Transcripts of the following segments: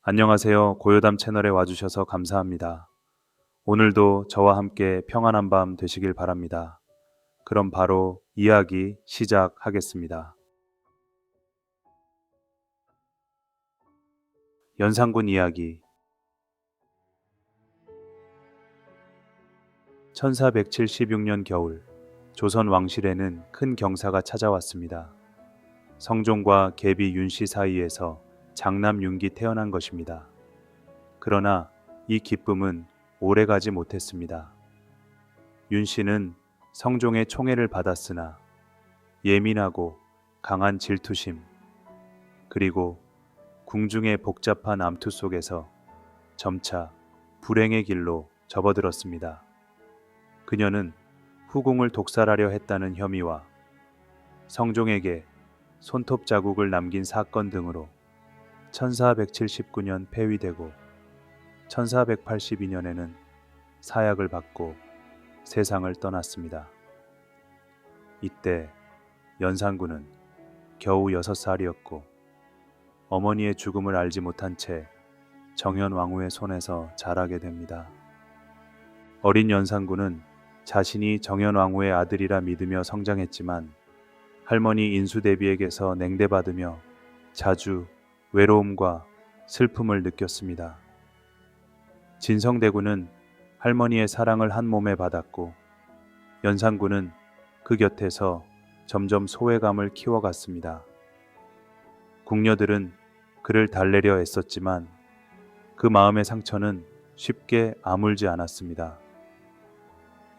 안녕하세요. 고요담 채널에 와주셔서 감사합니다. 오늘도 저와 함께 평안한 밤 되시길 바랍니다. 그럼 바로 이야기 시작하겠습니다. 연산군 이야기. 1476년 겨울, 조선 왕실에는 큰 경사가 찾아왔습니다. 성종과 계비 윤씨 사이에서 장남 윤기 태어난 것입니다. 그러나 이 기쁨은 오래가지 못했습니다. 윤씨는 성종의 총애를 받았으나 예민하고 강한 질투심, 그리고 궁중의 복잡한 암투 속에서 점차 불행의 길로 접어들었습니다. 그녀는 후궁을 독살하려 했다는 혐의와 성종에게 손톱 자국을 남긴 사건 등으로 1479년 폐위되고 1482년에는 사약을 받고 세상을 떠났습니다. 이때 연산군은 겨우 6살이었고 어머니의 죽음을 알지 못한 채 정현왕후의 손에서 자라게 됩니다. 어린 연산군은 자신이 정현왕후의 아들이라 믿으며 성장했지만 할머니 인수대비에게서 냉대받으며 자주 외로움과 슬픔을 느꼈습니다. 진성대군은 할머니의 사랑을 한 몸에 받았고 연산군은 그 곁에서 점점 소외감을 키워갔습니다. 궁녀들은 그를 달래려 애썼지만 그 마음의 상처는 쉽게 아물지 않았습니다.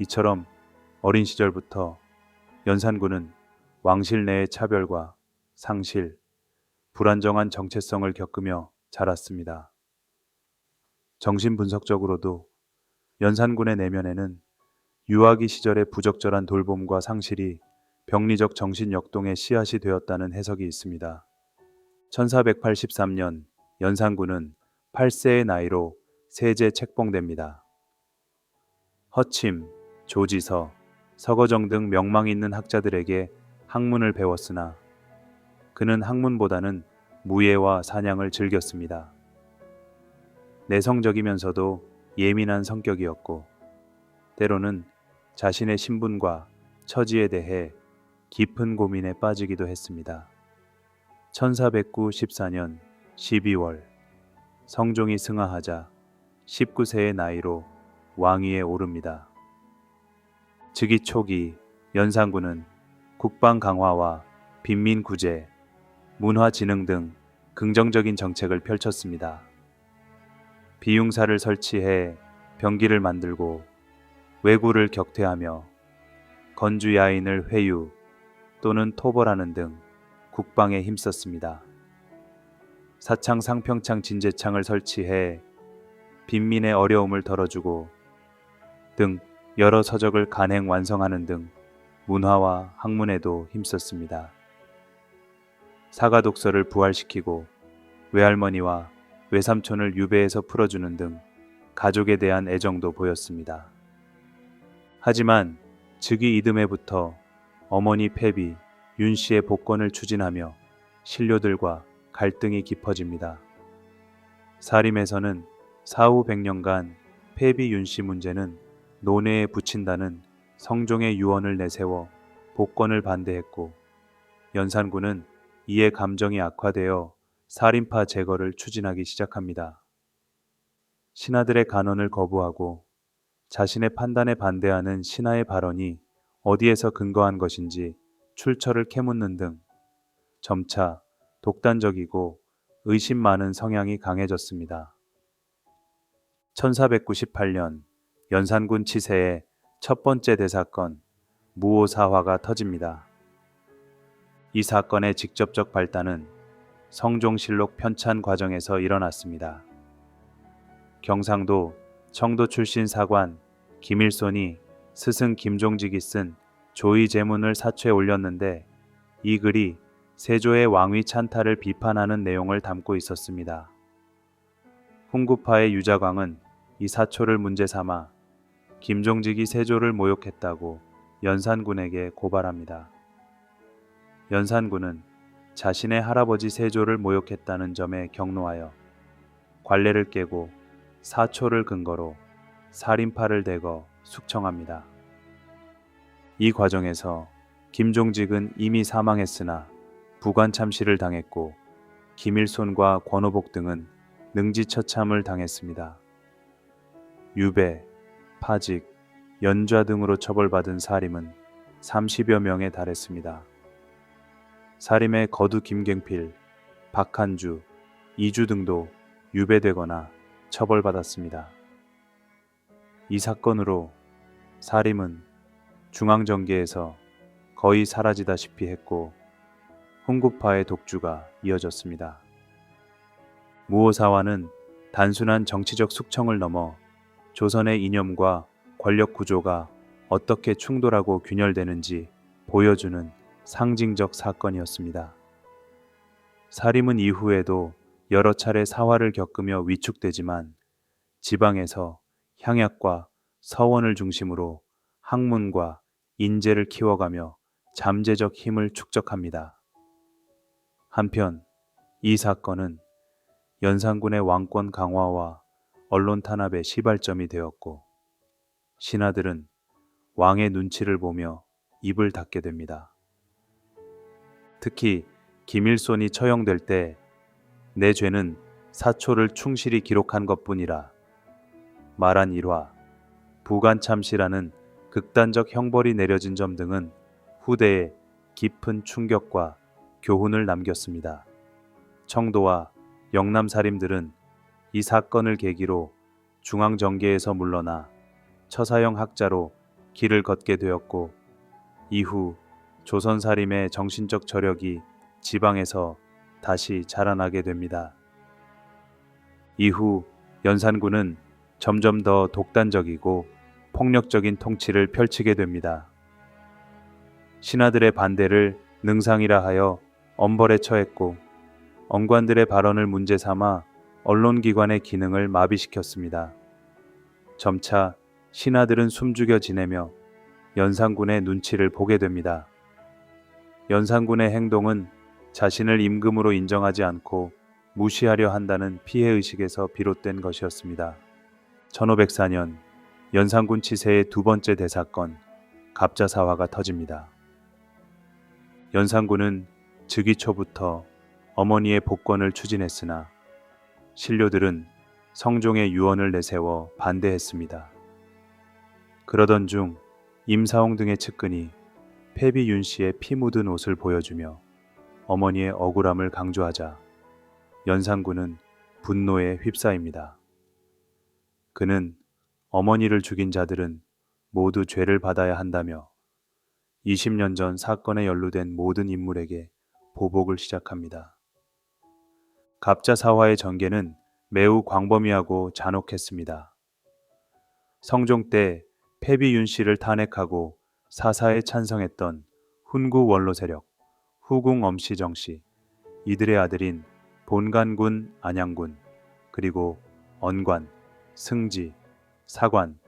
이처럼 어린 시절부터 연산군은 왕실 내의 차별과 상실, 불안정한 정체성을 겪으며 자랐습니다. 정신분석적으로도 연산군의 내면에는 유아기 시절의 부적절한 돌봄과 상실이 병리적 정신역동의 씨앗이 되었다는 해석이 있습니다. 1483년 연산군은 8세의 나이로 세제 책봉됩니다. 허침, 조지서, 서거정 등 명망 있는 학자들에게 학문을 배웠으나 그는 학문보다는 무예와 사냥을 즐겼습니다. 내성적이면서도 예민한 성격이었고 때로는 자신의 신분과 처지에 대해 깊은 고민에 빠지기도 했습니다. 1494년 12월 성종이 승하하자 19세의 나이로 왕위에 오릅니다. 즉위 초기 연산군은 국방 강화와 빈민 구제, 문화 진흥 등 긍정적인 정책을 펼쳤습니다. 비융사를 설치해 병기를 만들고 왜구를 격퇴하며 건주 야인을 회유 또는 토벌하는 등 국방에 힘썼습니다. 사창 상평창 진제창을 설치해 빈민의 어려움을 덜어주고 등 여러 서적을 간행 완성하는 등 문화와 학문에도 힘썼습니다. 사가독서를 부활시키고 외할머니와 외삼촌을 유배에서 풀어주는 등 가족에 대한 애정도 보였습니다. 하지만 즉위 이듬해부터 어머니 폐비 윤씨의 복권을 추진하며 신료들과 갈등이 깊어집니다. 사림에서는 사후 100년간 폐비 윤씨 문제는 논외에 붙인다는 성종의 유언을 내세워 복권을 반대했고 연산군은 이에 감정이 악화되어 살인파 제거를 추진하기 시작합니다. 신하들의 간언을 거부하고 자신의 판단에 반대하는 신하의 발언이 어디에서 근거한 것인지 출처를 캐묻는 등 점차 독단적이고 의심 많은 성향이 강해졌습니다. 1498년 연산군 치세의 첫 번째 대사건 무오사화가 터집니다. 이 사건의 직접적 발단은 성종실록 편찬 과정에서 일어났습니다. 경상도 청도 출신 사관 김일손이 스승 김종직이 쓴 조의제문을 사초에 올렸는데 이 글이 세조의 왕위 찬탈을 비판하는 내용을 담고 있었습니다. 훈구파의 유자광은 이 사초를 문제 삼아 김종직이 세조를 모욕했다고 연산군에게 고발합니다. 연산군은 자신의 할아버지 세조를 모욕했다는 점에 격노하여 관례를 깨고 사초를 근거로 살인파를 대거 숙청합니다. 이 과정에서 김종직은 이미 사망했으나 부관참시를 당했고 김일손과 권오복 등은 능지처참을 당했습니다. 유배, 파직, 연좌 등으로 처벌받은 사림은 30여 명에 달했습니다. 사림의 거두 김갱필, 박한주, 이주 등도 유배되거나 처벌받았습니다. 이 사건으로 사림은 중앙정계에서 거의 사라지다시피 했고 훈구파의 독주가 이어졌습니다. 무오사화는 단순한 정치적 숙청을 넘어 조선의 이념과 권력 구조가 어떻게 충돌하고 균열되는지 보여주는 상징적 사건이었습니다. 사림은 이후에도 여러 차례 사화를 겪으며 위축되지만 지방에서 향약과 서원을 중심으로 학문과 인재를 키워가며 잠재적 힘을 축적합니다. 한편 이 사건은 연산군의 왕권 강화와 언론 탄압의 시발점이 되었고 신하들은 왕의 눈치를 보며 입을 닫게 됩니다. 특히 김일손이 처형될 때 내 죄는 사초를 충실히 기록한 것뿐이라 말한 일화, 부관참시라는 극단적 형벌이 내려진 점 등은 후대에 깊은 충격과 교훈을 남겼습니다. 청도와 영남 사림들은 이 사건을 계기로 중앙정계에서 물러나 처사형 학자로 길을 걷게 되었고 이후 조선 사림의 정신적 저력이 지방에서 다시 자라나게 됩니다. 이후 연산군은 점점 더 독단적이고 폭력적인 통치를 펼치게 됩니다. 신하들의 반대를 능상이라 하여 엄벌에 처했고 언관들의 발언을 문제 삼아 언론기관의 기능을 마비시켰습니다. 점차 신하들은 숨죽여 지내며 연산군의 눈치를 보게 됩니다. 연산군의 행동은 자신을 임금으로 인정하지 않고 무시하려 한다는 피해의식에서 비롯된 것이었습니다. 1504년 연산군 치세의 두 번째 대사건 갑자사화가 터집니다. 연산군은 즉위 초부터 어머니의 복권을 추진했으나 신료들은 성종의 유언을 내세워 반대했습니다. 그러던 중 임사홍 등의 측근이 패비 윤씨의 피 묻은 옷을 보여주며 어머니의 억울함을 강조하자 연산군은 분노에 휩싸입니다. 그는 어머니를 죽인 자들은 모두 죄를 받아야 한다며 20년 전 사건에 연루된 모든 인물에게 보복을 시작합니다. 갑자사화의 전개는 매우 광범위하고 잔혹했습니다. 성종 때 패비 윤씨를 탄핵하고 사사에 찬성했던 훈구 원로 세력, 후궁 엄씨정씨, 이들의 아들인 본간군, 안양군, 그리고 언관, 승지, 사관,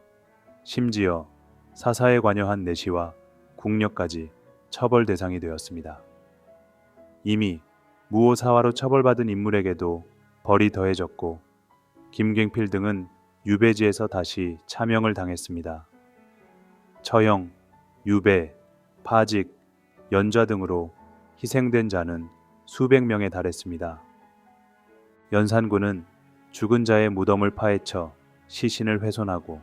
심지어 사사에 관여한 내시와 궁녀까지 처벌 대상이 되었습니다. 이미 무오사화로 처벌받은 인물에게도 벌이 더해졌고 김갱필 등은 유배지에서 다시 차명을 당했습니다. 처형, 유배, 파직, 연좌 등으로 희생된 자는 수백 명에 달했습니다. 연산군은 죽은 자의 무덤을 파헤쳐 시신을 훼손하고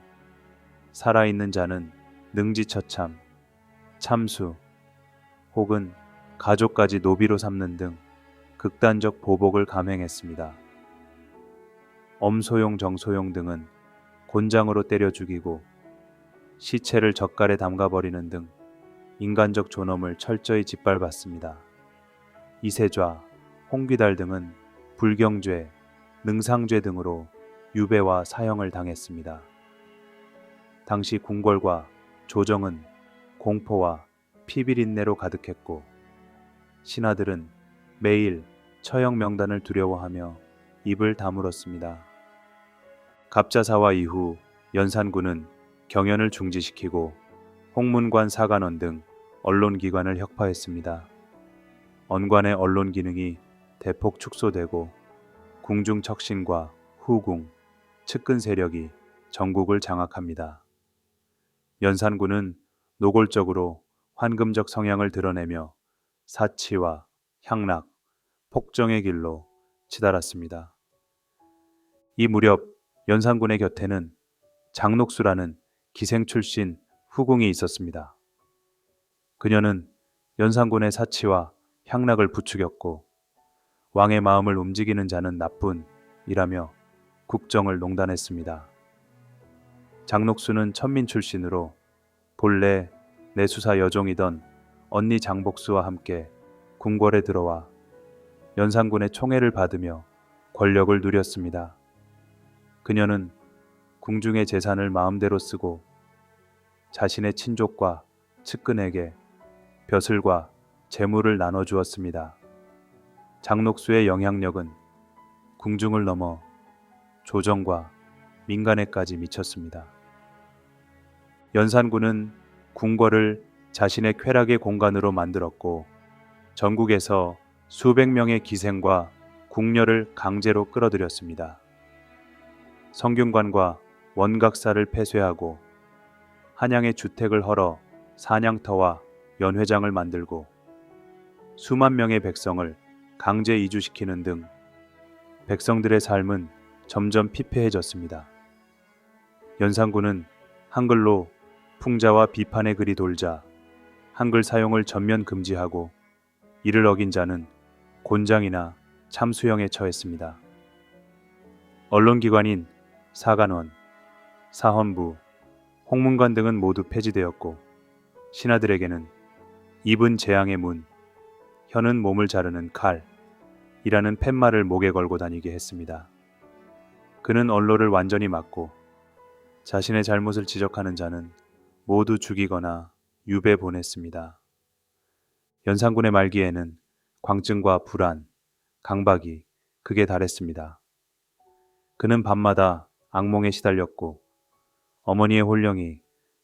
살아있는 자는 능지처참, 참수 혹은 가족까지 노비로 삼는 등 극단적 보복을 감행했습니다. 엄소용, 정소용 등은 곤장으로 때려 죽이고 시체를 젓갈에 담가버리는 등 인간적 존엄을 철저히 짓밟았습니다. 이세좌, 홍귀달 등은 불경죄, 능상죄 등으로 유배와 사형을 당했습니다. 당시 궁궐과 조정은 공포와 피비린내로 가득했고 신하들은 매일 처형 명단을 두려워하며 입을 다물었습니다. 갑자사화 이후 연산군은 경연을 중지시키고 홍문관 사관원 등 언론기관을 혁파했습니다. 언관의 언론 기능이 대폭 축소되고 궁중 척신과 후궁, 측근 세력이 전국을 장악합니다. 연산군은 노골적으로 환금적 성향을 드러내며 사치와 향락, 폭정의 길로 치달았습니다. 이 무렵 연산군의 곁에는 장녹수라는 기생 출신 후궁이 있었습니다. 그녀는 연산군의 사치와 향락을 부추겼고 왕의 마음을 움직이는 자는 나뿐이라며 국정을 농단했습니다. 장녹수는 천민 출신으로 본래 내수사 여종이던 언니 장복수와 함께 궁궐에 들어와 연산군의 총애를 받으며 권력을 누렸습니다. 그녀는 궁중의 재산을 마음대로 쓰고 자신의 친족과 측근에게 벼슬과 재물을 나눠주었습니다. 장녹수의 영향력은 궁중을 넘어 조정과 민간에까지 미쳤습니다. 연산군은 궁궐을 자신의 쾌락의 공간으로 만들었고 전국에서 수백 명의 기생과 궁녀를 강제로 끌어들였습니다. 성균관과 원각사를 폐쇄하고 한양의 주택을 헐어 사냥터와 연회장을 만들고 수만 명의 백성을 강제 이주시키는 등 백성들의 삶은 점점 피폐해졌습니다. 연산군은 한글로 풍자와 비판의 글이 돌자 한글 사용을 전면 금지하고 이를 어긴 자는 곤장이나 참수형에 처했습니다. 언론기관인 사간원, 사헌부, 홍문관 등은 모두 폐지되었고 신하들에게는 입은 재앙의 문, 혀는 몸을 자르는 칼이라는 팻말을 목에 걸고 다니게 했습니다. 그는 언론을 완전히 막고 자신의 잘못을 지적하는 자는 모두 죽이거나 유배 보냈습니다. 연산군의 말기에는 광증과 불안, 강박이 극에 달했습니다. 그는 밤마다 악몽에 시달렸고 어머니의 혼령이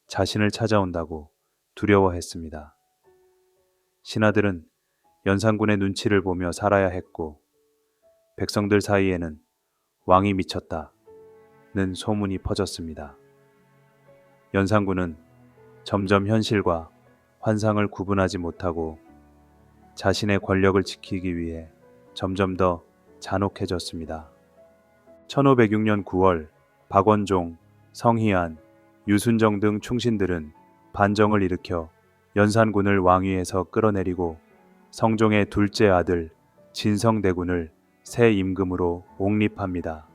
자신을 찾아온다고 두려워했습니다. 신하들은 연산군의 눈치를 보며 살아야 했고 백성들 사이에는 왕이 미쳤다는 소문이 퍼졌습니다. 연산군은 점점 현실과 환상을 구분하지 못하고 자신의 권력을 지키기 위해 점점 더 잔혹해졌습니다. 1506년 9월 박원종, 성희안, 유순정 등 충신들은 반정을 일으켜 연산군을 왕위에서 끌어내리고 성종의 둘째 아들 진성대군을 새 임금으로 옹립합니다.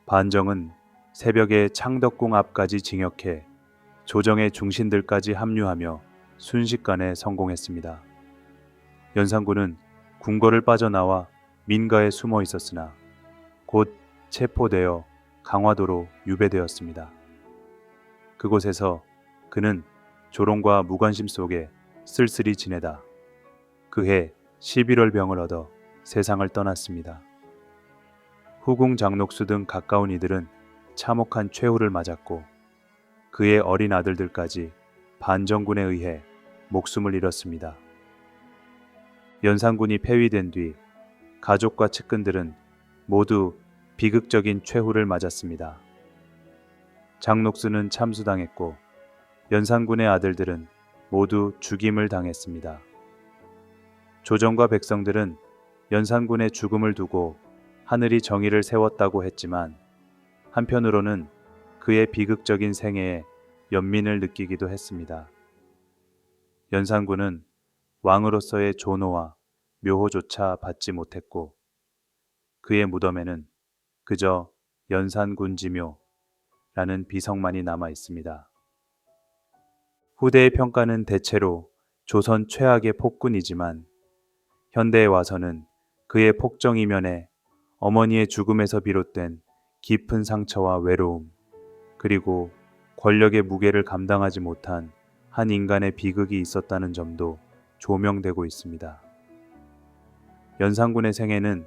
반정은 새벽에 창덕궁 앞까지 징역해 조정의 중신들까지 합류하며 순식간에 성공했습니다. 연산군은 궁궐을 빠져나와 민가에 숨어 있었으나 곧 체포되어 강화도로 유배되었습니다. 그곳에서 그는 조롱과 무관심 속에 쓸쓸히 지내다 그해 11월 병을 얻어 세상을 떠났습니다. 후궁 장녹수 등 가까운 이들은 참혹한 최후를 맞았고 그의 어린 아들들까지 반정군에 의해 목숨을 잃었습니다. 연산군이 폐위된 뒤 가족과 측근들은 모두 비극적인 최후를 맞았습니다. 장녹수는 참수당했고 연산군의 아들들은 모두 죽임을 당했습니다. 조정과 백성들은 연산군의 죽음을 두고 하늘이 정의를 세웠다고 했지만 한편으로는 그의 비극적인 생애에 연민을 느끼기도 했습니다. 연산군은 왕으로서의 존호와 묘호조차 받지 못했고 그의 무덤에는 그저 연산군지묘라는 비석만이 남아 있습니다. 후대의 평가는 대체로 조선 최악의 폭군이지만 현대에 와서는 그의 폭정 이면에 어머니의 죽음에서 비롯된 깊은 상처와 외로움, 그리고 권력의 무게를 감당하지 못한 한 인간의 비극이 있었다는 점도 조명되고 있습니다. 연산군의 생애는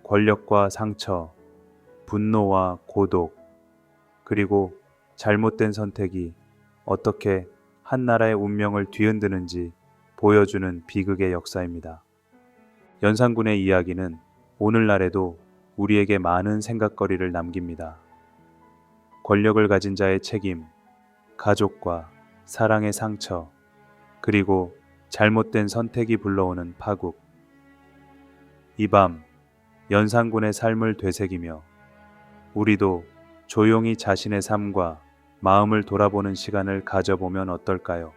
권력과 상처, 분노와 고독, 그리고 잘못된 선택이 어떻게 한 나라의 운명을 뒤흔드는지 보여주는 비극의 역사입니다. 연산군의 이야기는 오늘날에도 우리에게 많은 생각거리를 남깁니다. 권력을 가진 자의 책임, 가족과 사랑의 상처, 그리고 잘못된 선택이 불러오는 파국. 이 밤 연산군의 삶을 되새기며 우리도 조용히 자신의 삶과 마음을 돌아보는 시간을 가져보면 어떨까요?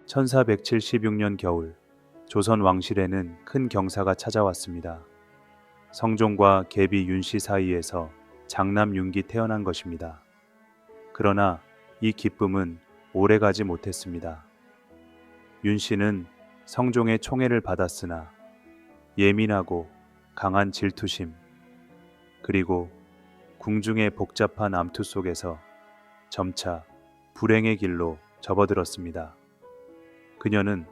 1476년 겨울, 조선 왕실에는 큰 경사가 찾아왔습니다. 성종과 계비 윤씨 사이에서 장남 윤기 태어난 것입니다. 그러나 이 기쁨은 오래가지 못했습니다. 윤씨는 성종의 총애를 받았으나 예민하고 강한 질투심, 그리고 궁중의 복잡한 암투 속에서 점차 불행의 길로 접어들었습니다. 그녀는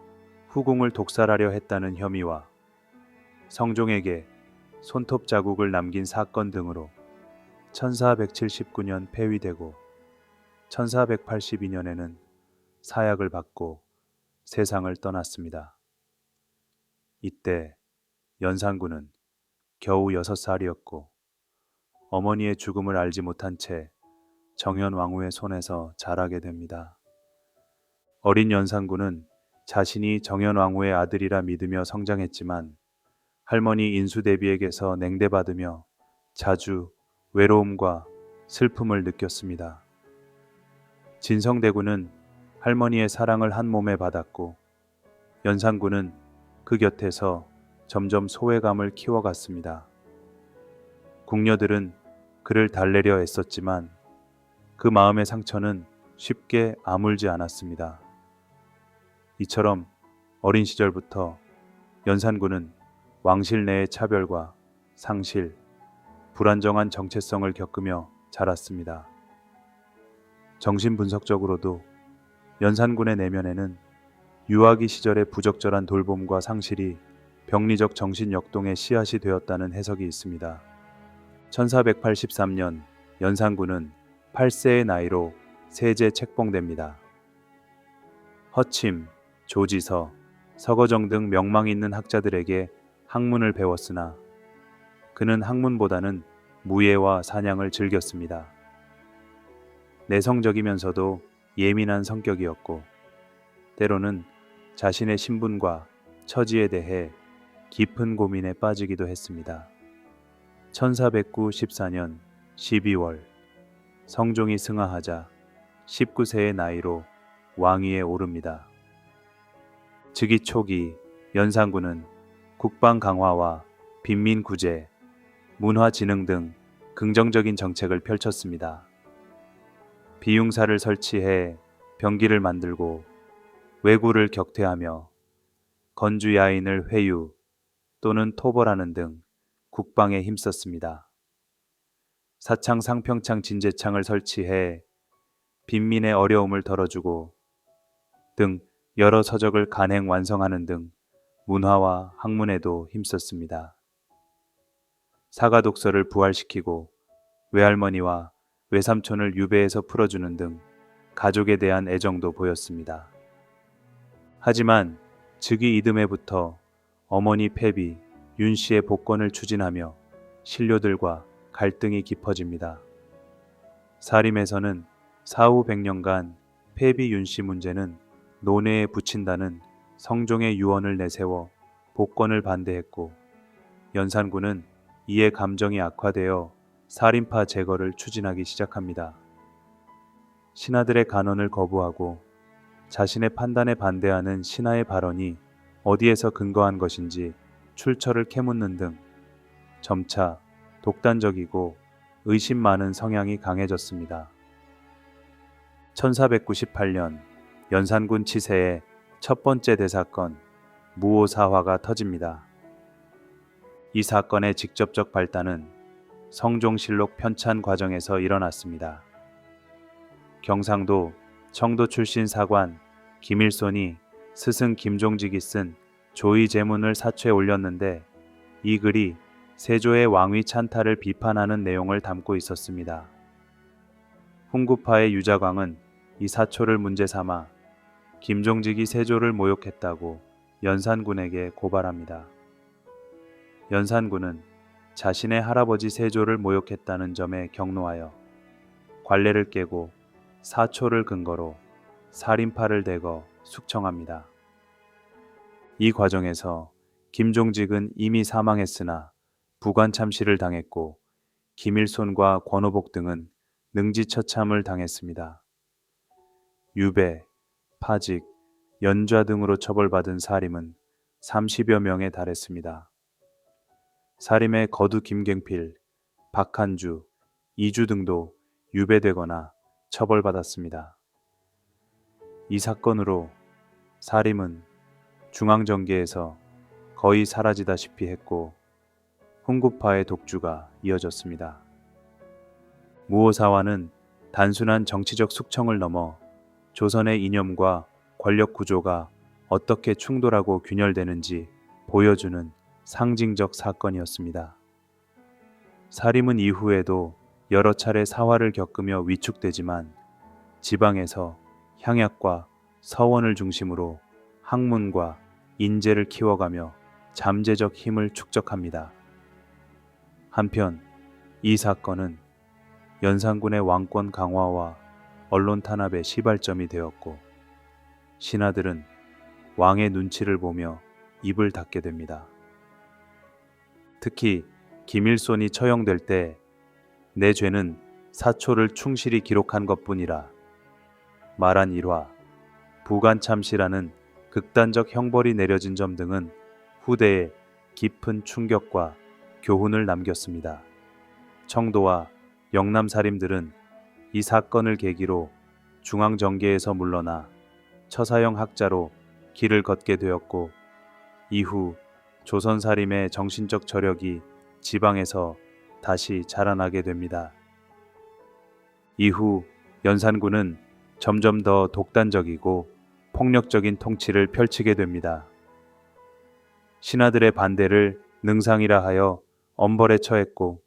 후궁을 독살하려 했다는 혐의와 성종에게 손톱 자국을 남긴 사건 등으로 1479년 폐위되고 1482년에는 사약을 받고 세상을 떠났습니다. 이때 연산군은 겨우 6살이었고 어머니의 죽음을 알지 못한 채 정현왕후의 손에서 자라게 됩니다. 어린 연산군은 자신이 정현왕후의 아들이라 믿으며 성장했지만 할머니 인수대비에게서 냉대받으며 자주 외로움과 슬픔을 느꼈습니다. 진성대군은 할머니의 사랑을 한 몸에 받았고 연산군은 그 곁에서 점점 소외감을 키워갔습니다. 궁녀들은 그를 달래려 애썼지만 그 마음의 상처는 쉽게 아물지 않았습니다. 이처럼 어린 시절부터 연산군은 왕실 내의 차별과 상실, 불안정한 정체성을 겪으며 자랐습니다. 정신분석적으로도 연산군의 내면에는 유아기 시절의 부적절한 돌봄과 상실이 병리적 정신 역동의 씨앗이 되었다는 해석이 있습니다. 1483년 연산군은 8세의 나이로 세제 책봉됩니다. 허침, 조지서, 서거정 등 명망 있는 학자들에게 학문을 배웠으나 그는 학문보다는 무예와 사냥을 즐겼습니다. 내성적이면서도 예민한 성격이었고 때로는 자신의 신분과 처지에 대해 깊은 고민에 빠지기도 했습니다. 1494년 12월 성종이 승하하자 19세의 나이로 왕위에 오릅니다. 즉위 초기 연산군은 국방 강화와 빈민 구제, 문화 진흥 등 긍정적인 정책을 펼쳤습니다. 비융사를 설치해 병기를 만들고 왜구를 격퇴하며 건주 야인을 회유 또는 토벌하는 등 국방에 힘썼습니다. 사창 상평창 진제창을 설치해 빈민의 어려움을 덜어주고 등 여러 서적을 간행 완성하는 등 문화와 학문에도 힘썼습니다. 사가독서를 부활시키고 외할머니와 외삼촌을 유배에서 풀어주는 등 가족에 대한 애정도 보였습니다. 하지만 즉위 이듬해부터 어머니 폐비 윤씨의 복권을 추진하며 신료들과 갈등이 깊어집니다. 사림에서는 사후 100년간 폐비 윤씨 문제는 논외에 붙인다는 성종의 유언을 내세워 복권을 반대했고 연산군은 이에 감정이 악화되어 살인파 제거를 추진하기 시작합니다. 신하들의 간언을 거부하고 자신의 판단에 반대하는 신하의 발언이 어디에서 근거한 것인지 출처를 캐묻는 등 점차 독단적이고 의심 많은 성향이 강해졌습니다. 1498년 연산군 치세의 첫 번째 대사건 무오사화가 터집니다. 이 사건의 직접적 발단은 성종실록 편찬 과정에서 일어났습니다. 경상도 청도 출신 사관 김일손이 스승 김종직이 쓴 조의제문을 사초에 올렸는데 이 글이 세조의 왕위 찬탈을 비판하는 내용을 담고 있었습니다. 훈구파의 유자광은 이 사초를 문제 삼아 김종직이 세조를 모욕했다고 연산군에게 고발합니다. 연산군은 자신의 할아버지 세조를 모욕했다는 점에 경노하여 관례를 깨고 사초를 근거로 살인파를 대거 숙청합니다. 이 과정에서 김종직은 이미 사망했으나 부관참시를 당했고 김일손과 권오복 등은 능지처참을 당했습니다. 유배, 파직, 연좌 등으로 처벌받은 사림은 30여 명에 달했습니다. 사림의 거두 김갱필, 박한주, 이주 등도 유배되거나 처벌받았습니다. 이 사건으로 사림은 중앙정계에서 거의 사라지다시피 했고 훈구파의 독주가 이어졌습니다. 무오사화는 단순한 정치적 숙청을 넘어 조선의 이념과 권력 구조가 어떻게 충돌하고 균열되는지 보여주는 상징적 사건이었습니다. 사림은 이후에도 여러 차례 사화를 겪으며 위축되지만 지방에서 향약과 서원을 중심으로 학문과 인재를 키워가며 잠재적 힘을 축적합니다. 한편 이 사건은 연산군의 왕권 강화와 언론 탄압의 시발점이 되었고 신하들은 왕의 눈치를 보며 입을 닫게 됩니다. 특히 김일손이 처형될 때 내 죄는 사초를 충실히 기록한 것뿐이라 말한 일화, 부관참시라는 극단적 형벌이 내려진 점 등은 후대에 깊은 충격과 교훈을 남겼습니다. 청도와 영남 사림들은 이 사건을 계기로 중앙정계에서 물러나 처사형 학자로 길을 걷게 되었고 이후 조선 사림의 정신적 저력이 지방에서 다시 자라나게 됩니다. 이후 연산군은 점점 더 독단적이고 폭력적인 통치를 펼치게 됩니다. 신하들의 반대를 능상이라 하여 엄벌에 처했고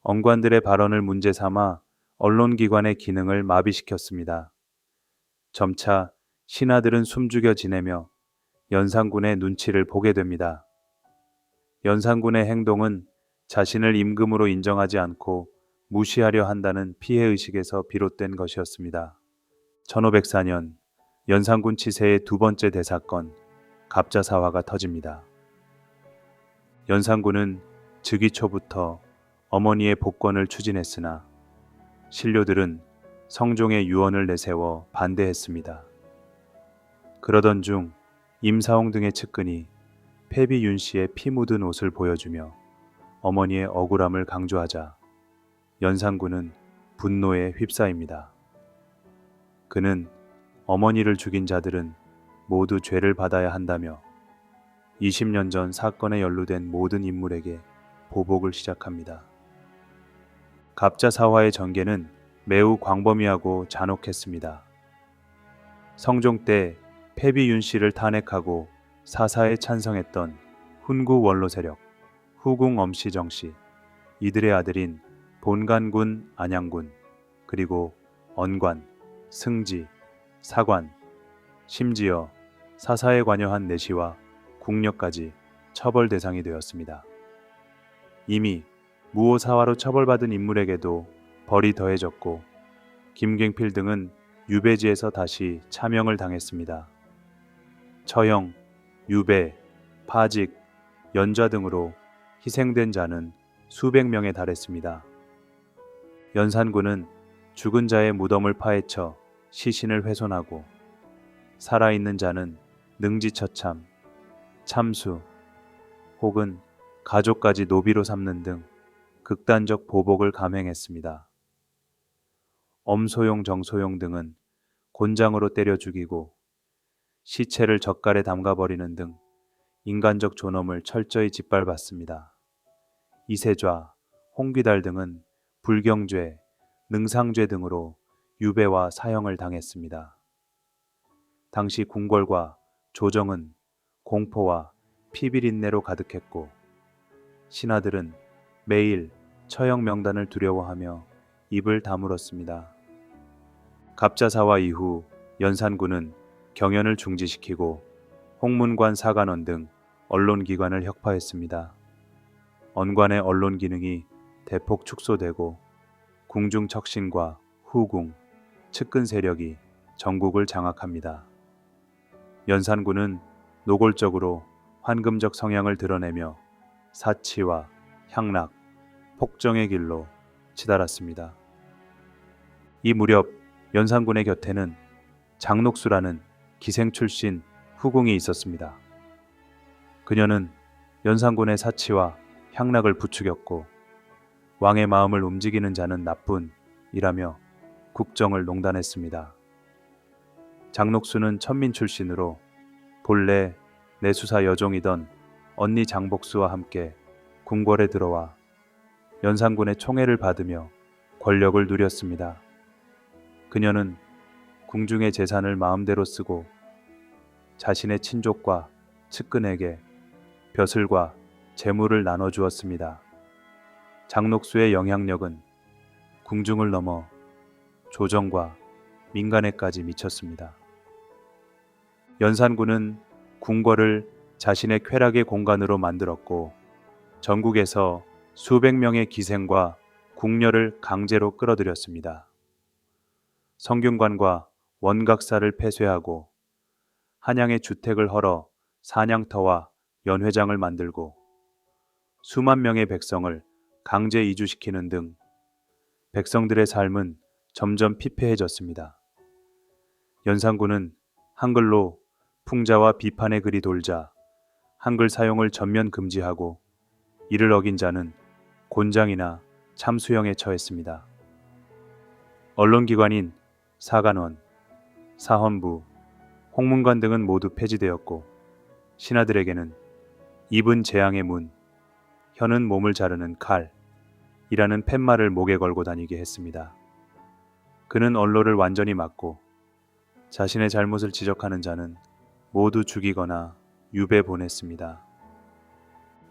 언관들의 발언을 문제 삼아 언론기관의 기능을 마비시켰습니다. 점차 신하들은 숨죽여 지내며 연산군의 눈치를 보게 됩니다. 연산군의 행동은 자신을 임금으로 인정하지 않고 무시하려 한다는 피해의식에서 비롯된 것이었습니다. 1504년 연산군 치세의 두 번째 대사건 갑자사화가 터집니다. 연산군은 즉위 초부터 어머니의 복권을 추진했으나 신료들은 성종의 유언을 내세워 반대했습니다. 그러던 중 임사홍 등의 측근이 패비 윤씨의 피 묻은 옷을 보여주며 어머니의 억울함을 강조하자 연산군은 분노에 휩싸입니다. 그는 어머니를 죽인 자들은 모두 죄를 받아야 한다며 20년 전 사건에 연루된 모든 인물에게 보복을 시작합니다. 갑자사화의 전개는 매우 광범위하고 잔혹했습니다. 성종 때 패비 윤씨를 탄핵하고 사사에 찬성했던 훈구 원로 세력, 후궁 엄씨 정씨, 이들의 아들인 본관군 안양군, 그리고 언관, 승지, 사관, 심지어 사사에 관여한 내시와 궁녀까지 처벌 대상이 되었습니다. 이미 무오사화로 처벌받은 인물에게도 벌이 더해졌고 김갱필 등은 유배지에서 다시 차명을 당했습니다. 처형, 유배, 파직, 연좌 등으로 희생된 자는 수백 명에 달했습니다. 연산군은 죽은 자의 무덤을 파헤쳐 시신을 훼손하고 살아있는 자는 능지처참, 참수 혹은 가족까지 노비로 삼는 등 극단적 보복을 감행했습니다. 엄소용, 정소용 등은 곤장으로 때려 죽이고 시체를 젓갈에 담가버리는 등 인간적 존엄을 철저히 짓밟았습니다. 이세좌, 홍귀달 등은 불경죄, 능상죄 등으로 유배와 사형을 당했습니다. 당시 궁궐과 조정은 공포와 피비린내로 가득했고 신하들은 매일 처형 명단을 두려워하며 입을 다물었습니다. 갑자사화 이후 연산군은 경연을 중지시키고 홍문관 사관원 등 언론기관을 혁파했습니다. 언관의 언론 기능이 대폭 축소되고 궁중 척신과 후궁, 측근 세력이 전국을 장악합니다. 연산군은 노골적으로 환금적 성향을 드러내며 사치와 향락, 폭정의 길로 치달았습니다. 이 무렵 연산군의 곁에는 장녹수라는 기생 출신 후궁이 있었습니다. 그녀는 연산군의 사치와 향락을 부추겼고 왕의 마음을 움직이는 자는 나뿐이라며 국정을 농단했습니다. 장녹수는 천민 출신으로 본래 내수사 여종이던 언니 장복수와 함께 궁궐에 들어와 연산군의 총애를 받으며 권력을 누렸습니다. 그녀는 궁중의 재산을 마음대로 쓰고 자신의 친족과 측근에게 벼슬과 재물을 나눠주었습니다. 장녹수의 영향력은 궁중을 넘어 조정과 민간에까지 미쳤습니다. 연산군은 궁궐을 자신의 쾌락의 공간으로 만들었고 전국에서 수백 명의 기생과 궁녀를 강제로 끌어들였습니다. 성균관과 원각사를 폐쇄하고 한양의 주택을 헐어 사냥터와 연회장을 만들고 수만 명의 백성을 강제 이주시키는 등 백성들의 삶은 점점 피폐해졌습니다. 연산군은 한글로 풍자와 비판의 글이 돌자 한글 사용을 전면 금지하고 이를 어긴 자는 곤장이나 참수형에 처했습니다. 언론기관인 사관원, 사헌부, 홍문관 등은 모두 폐지되었고 신하들에게는 입은 재앙의 문, 혀는 몸을 자르는 칼이라는 팻말을 목에 걸고 다니게 했습니다. 그는 언론을 완전히 막고 자신의 잘못을 지적하는 자는 모두 죽이거나 유배 보냈습니다.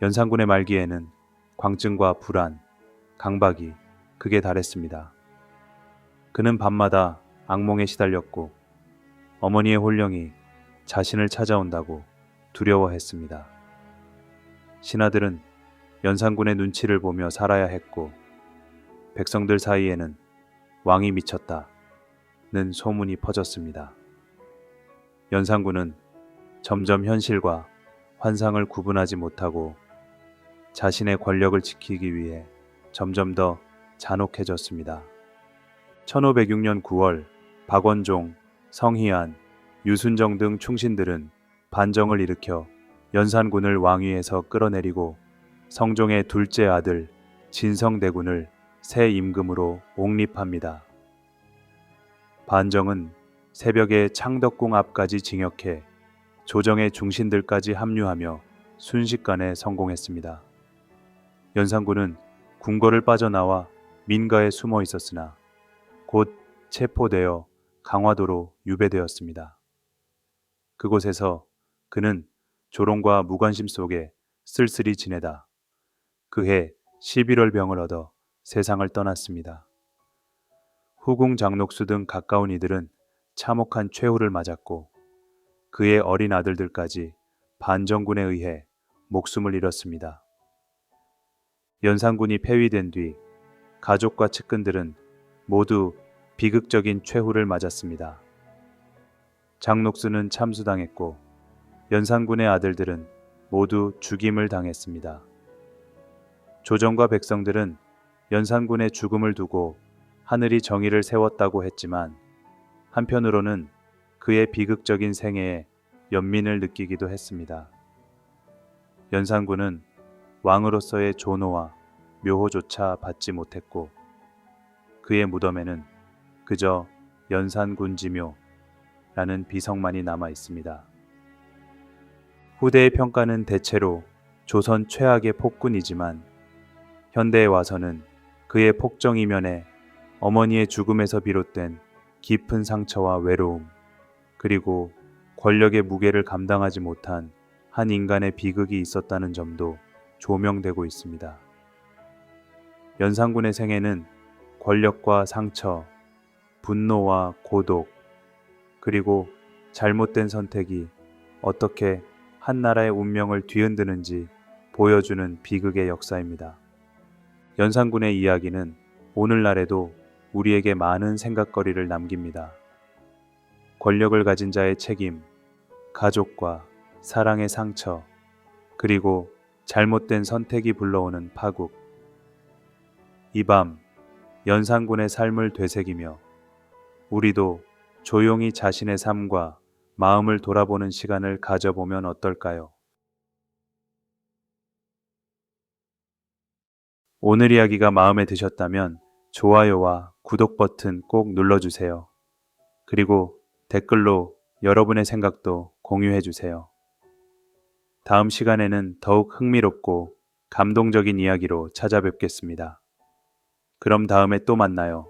연산군의 말기에는 광증과 불안, 강박이 극에 달했습니다. 그는 밤마다 악몽에 시달렸고 어머니의 혼령이 자신을 찾아온다고 두려워했습니다. 신하들은 연산군의 눈치를 보며 살아야 했고 백성들 사이에는 왕이 미쳤다는 소문이 퍼졌습니다. 연산군은 점점 현실과 환상을 구분하지 못하고 자신의 권력을 지키기 위해 점점 더 잔혹해졌습니다. 1506년 9월 박원종, 성희안, 유순정 등 충신들은 반정을 일으켜 연산군을 왕위에서 끌어내리고 성종의 둘째 아들 진성대군을 새 임금으로 옹립합니다. 반정은 새벽에 창덕궁 앞까지 징역해 조정의 중신들까지 합류하며 순식간에 성공했습니다. 연산군은 궁궐을 빠져나와 민가에 숨어 있었으나 곧 체포되어 강화도로 유배되었습니다. 그곳에서 그는 조롱과 무관심 속에 쓸쓸히 지내다 그해 11월병을 얻어 세상을 떠났습니다. 후궁 장녹수 등 가까운 이들은 참혹한 최후를 맞았고 그의 어린 아들들까지 반정군에 의해 목숨을 잃었습니다. 연산군이 폐위된 뒤 가족과 측근들은 모두 비극적인 최후를 맞았습니다. 장녹수는 참수당했고 연산군의 아들들은 모두 죽임을 당했습니다. 조정과 백성들은 연산군의 죽음을 두고 하늘이 정의를 세웠다고 했지만 한편으로는 그의 비극적인 생애에 연민을 느끼기도 했습니다. 연산군은 왕으로서의 존호와 묘호조차 받지 못했고 그의 무덤에는 그저 연산군지묘라는 비석만이 남아 있습니다. 후대의 평가는 대체로 조선 최악의 폭군이지만 현대에 와서는 그의 폭정 이면에 어머니의 죽음에서 비롯된 깊은 상처와 외로움, 그리고 권력의 무게를 감당하지 못한 한 인간의 비극이 있었다는 점도 조명되고 있습니다. 연산군의 생애는 권력과 상처, 분노와 고독, 그리고 잘못된 선택이 어떻게 한 나라의 운명을 뒤흔드는지 보여주는 비극의 역사입니다. 연산군의 이야기는 오늘날에도 우리에게 많은 생각거리를 남깁니다. 권력을 가진 자의 책임, 가족과 사랑의 상처, 그리고 잘못된 선택이 불러오는 파국. 이 밤 연산군의 삶을 되새기며 우리도 조용히 자신의 삶과 마음을 돌아보는 시간을 가져보면 어떨까요? 오늘 이야기가 마음에 드셨다면 좋아요와 구독 버튼 꼭 눌러주세요. 그리고 댓글로 여러분의 생각도 공유해 주세요. 다음 시간에는 더욱 흥미롭고 감동적인 이야기로 찾아뵙겠습니다. 그럼 다음에 또 만나요.